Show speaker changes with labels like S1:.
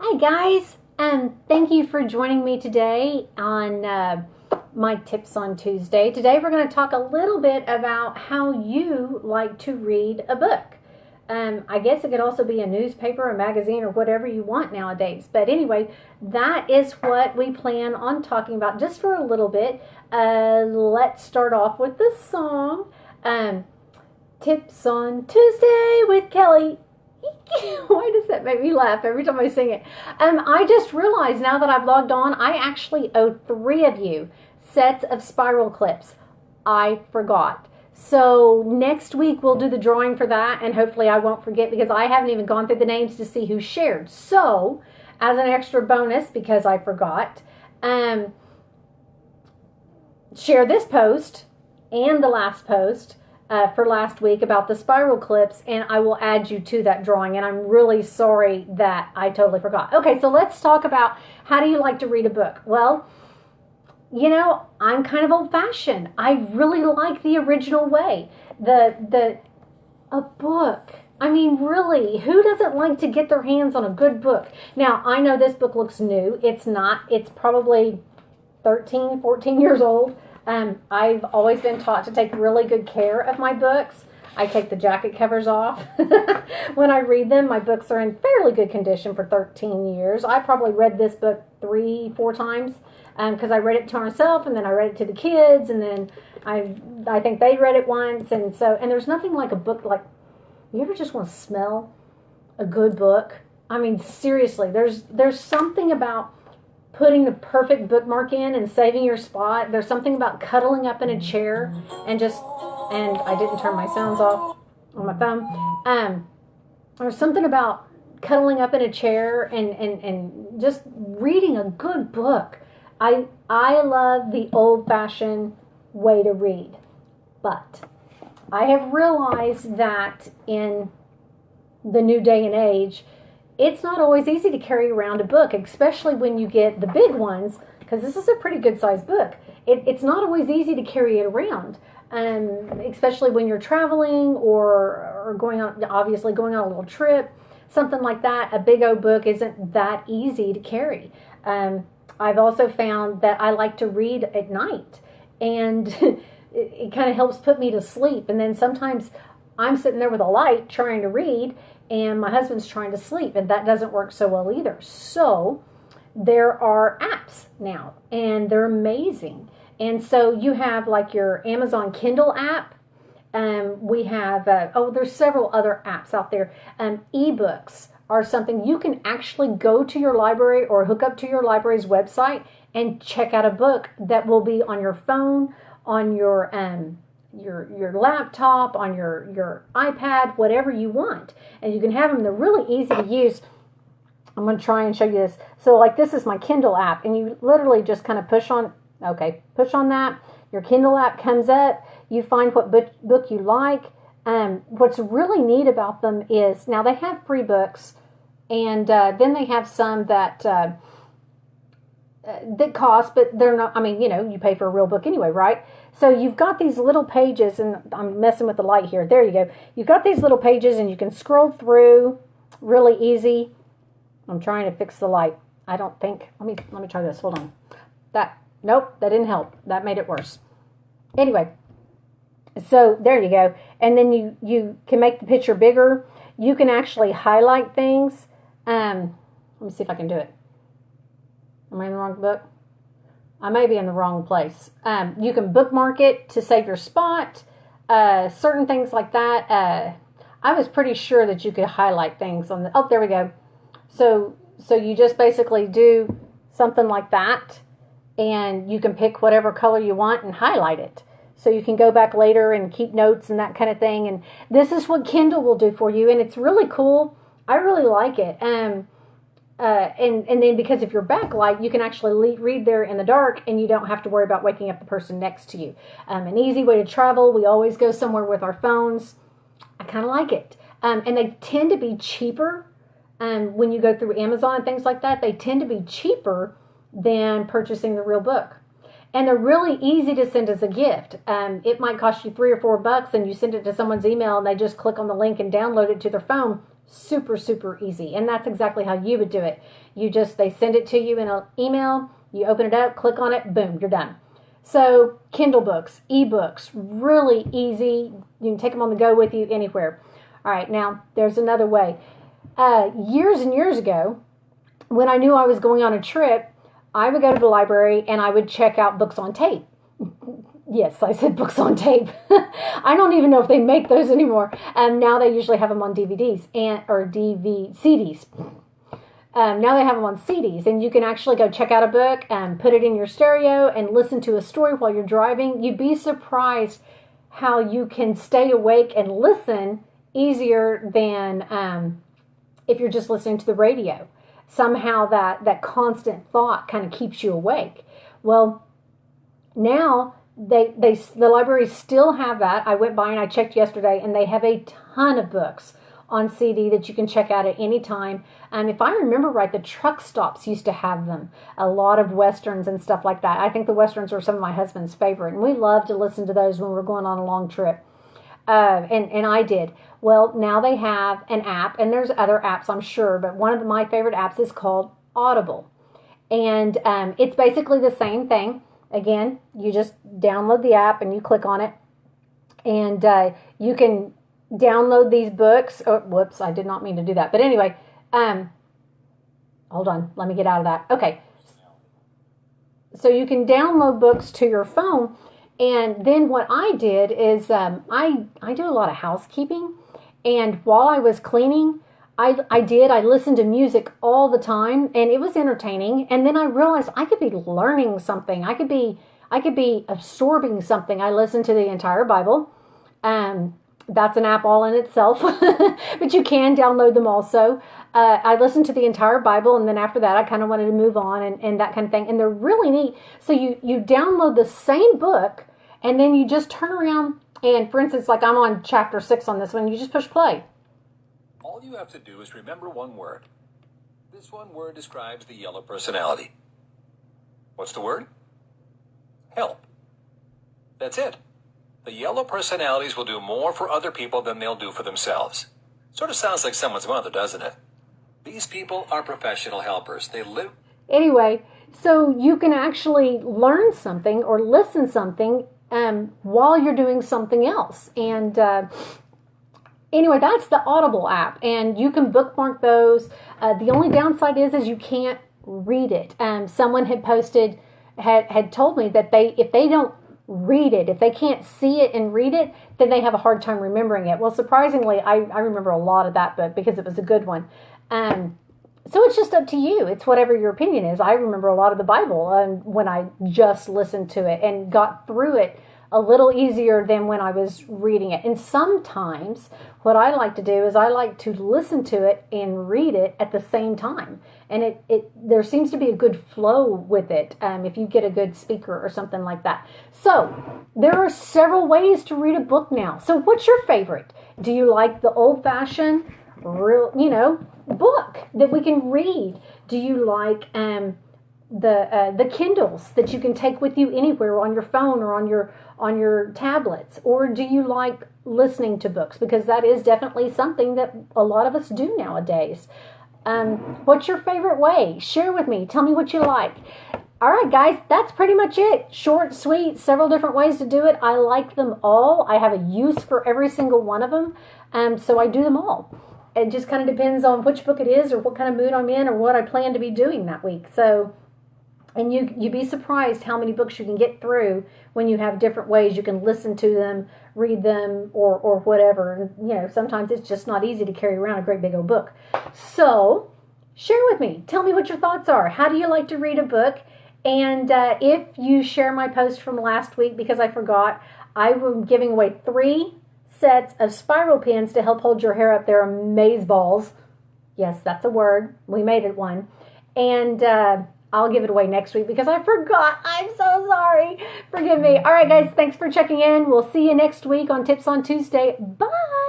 S1: Hi guys, thank you for joining me today on my Tips on Tuesday. Today we're going to talk a little bit about how you like to read a book. I guess it could also be a newspaper, a magazine, or whatever you want nowadays. But anyway, that is what we plan on talking about just for a little bit. Let's start off with the song, Tips on Tuesday with Kelly. Why does that make me laugh every time I sing it? I just realized now that I've logged on, I actually owe 3 of you sets of spiral clips. I forgot. So next week we'll do the drawing for that, and hopefully I won't forget because I haven't even gone through the names to see who shared. So, as an extra bonus, because I forgot, share this post and the last post for last week about the spiral clips, and I will add you to that drawing. And I'm really sorry that I totally forgot. Okay, so let's talk about how do you like to read a book? Well, you know, I'm kind of old-fashioned. I really like the original way. A book. I mean, really, who doesn't like to get their hands on a good book? Now, I know this book looks new. It's not. It's probably 13, 14 years old. I've always been taught to take really good care of my books. I take the jacket covers off when I read them. My books are in fairly good condition for 13 years. I probably read this book 3, 4 times because I read it to myself, and then I read it to the kids, and then I think they read it once, and there's nothing like a book like, you ever just want to smell a good book? I mean, seriously, there's something about putting the perfect bookmark in and saving your spot. There's something about cuddling up in a chair and I didn't turn my sounds off on my phone. There's something about cuddling up in a chair and just reading a good book. I love the old-fashioned way to read, but I have realized that in the new day and age, it's not always easy to carry around a book, especially when you get the big ones, because this is a pretty good-sized book. It's not always easy to carry it around, especially when you're traveling or going on a little trip, something like that. A big old book isn't that easy to carry. I've also found that I like to read at night, and it kind of helps put me to sleep. And then sometimes I'm sitting there with a light trying to read, and my husband's trying to sleep, and that doesn't work so well either. So there are apps now, and they're amazing. And so you have like your Amazon Kindle app. We have, there's several other apps out there. Ebooks are something you can actually go to your library or hook up to your library's website and check out a book that will be on your phone, on your laptop, on your iPad, whatever you want. And you can have them. They're really easy to use. I'm going to try and show you this. So like this is my Kindle app, and you literally just kind of push on that. Your Kindle app comes up. You find what book you like. What's really neat about them is now they have free books, and then they have some that cost, but they're not, I mean, you pay for a real book anyway, right? So you've got these little pages, and I'm messing with the light here. There you go. You've got these little pages, and you can scroll through really easy. I'm trying to fix the light. I don't think, let me try this. Hold on. Nope, that didn't help. That made it worse. Anyway, so there you go. And then you can make the picture bigger. You can actually highlight things. Let me see if I can do it. Am I in the wrong book? I may be in the wrong place. You can bookmark it to save your spot. Certain things like that. I was pretty sure that you could highlight things on the... Oh, there we go. So you just basically do something like that, and you can pick whatever color you want and highlight it. So you can go back later and keep notes and that kind of thing. And this is what Kindle will do for you, and it's really cool. I really like it. And then because of your backlight, you can actually read there in the dark, and you don't have to worry about waking up the person next to you. An easy way to travel. We always go somewhere with our phones. I kind of like it. And they tend to be cheaper. When you go through Amazon and things like that, they tend to be cheaper than purchasing the real book. And they're really easy to send as a gift. It might cost you $3 or $4, and you send it to someone's email, and they just click on the link and download it to their phone. super, super easy. And that's exactly how you would do it. They send it to you in an email, you open it up, click on it, boom, you're done. So Kindle books, ebooks, really easy. You can take them on the go with you anywhere. All right, now there's another way. Years and years ago, when I knew I was going on a trip, I would go to the library and I would check out books on tape. Yes, I said books on tape. I don't even know if they make those anymore. Now they usually have them on DVDs or CDs. Now they have them on CDs, and you can actually go check out a book and put it in your stereo and listen to a story while you're driving. You'd be surprised how you can stay awake and listen easier than if you're just listening to the radio. Somehow that constant thought kind of keeps you awake. Well, now the libraries still have that. I went by and I checked yesterday, and they have a ton of books on CD that you can check out at any time. If I remember right, the truck stops used to have them. A lot of Westerns and stuff like that. I think the Westerns are some of my husband's favorite, and we love to listen to those when we're going on a long trip. And I did. Well, now they have an app, and there's other apps, I'm sure, but one of my favorite apps is called Audible. And it's basically the same thing. Again, you just download the app and you click on it, and you can download these books. Oh, whoops, I did not mean to do that. But anyway, hold on, let me get out of that. Okay. So you can download books to your phone, and then what I did is I do a lot of housekeeping, and while I was cleaning, I listened to music all the time, and it was entertaining. And then I realized I could be learning something. I could be absorbing something. I listened to the entire Bible. That's an app all in itself, but you can download them also. I listened to the entire Bible, and then after that, I kind of wanted to move on and that kind of thing. And they're really neat. So you download the same book, and then you just turn around, and for instance, like I'm on chapter 6 on this one, you just push play.
S2: All you have to do is remember one word. This one word describes the yellow personality. What's the word? Help. That's it. The yellow personalities will do more for other people than they'll do for themselves. Sort of sounds like someone's mother, doesn't it? These people are professional helpers. They live...
S1: Anyway, so you can actually learn something or listen something while you're doing something else. And anyway, that's the Audible app. And you can bookmark those. The only downside is you can't read it. Someone had posted, had told me that if they don't read it, if they can't see it and read it, then they have a hard time remembering it. Well, surprisingly, I remember a lot of that book because it was a good one. So it's just up to you. It's whatever your opinion is. I remember a lot of the Bible when I just listened to it and got through it a little easier than when I was reading it. And sometimes what I like to do is I like to listen to it and read it at the same time. And there seems to be a good flow with it if you get a good speaker or something like that. So there are several ways to read a book now. So what's your favorite? Do you like the old-fashioned, book that we can read? Do you like the Kindles that you can take with you anywhere on your phone or on your tablets? Or do you like listening to books? Because that is definitely something that a lot of us do nowadays. What's your favorite way? Share with me. Tell me what you like. All right, guys, that's pretty much it. Short, sweet, several different ways to do it. I like them all. I have a use for every single one of them, so I do them all. It just kind of depends on which book it is or what kind of mood I'm in or what I plan to be doing that week. So, and you'd be surprised how many books you can get through when you have different ways you can listen to them, read them, or whatever. And, sometimes it's just not easy to carry around a great big old book. So, share with me. Tell me what your thoughts are. How do you like to read a book? And if you share my post from last week, because I forgot, I was giving away 3 sets of spiral pins to help hold your hair up. They're amaze balls. Yes, that's a word. We made it one. And I'll give it away next week because I forgot. I'm so sorry. Forgive me. All right, guys, thanks for checking in. We'll see you next week on Tips on Tuesday. Bye.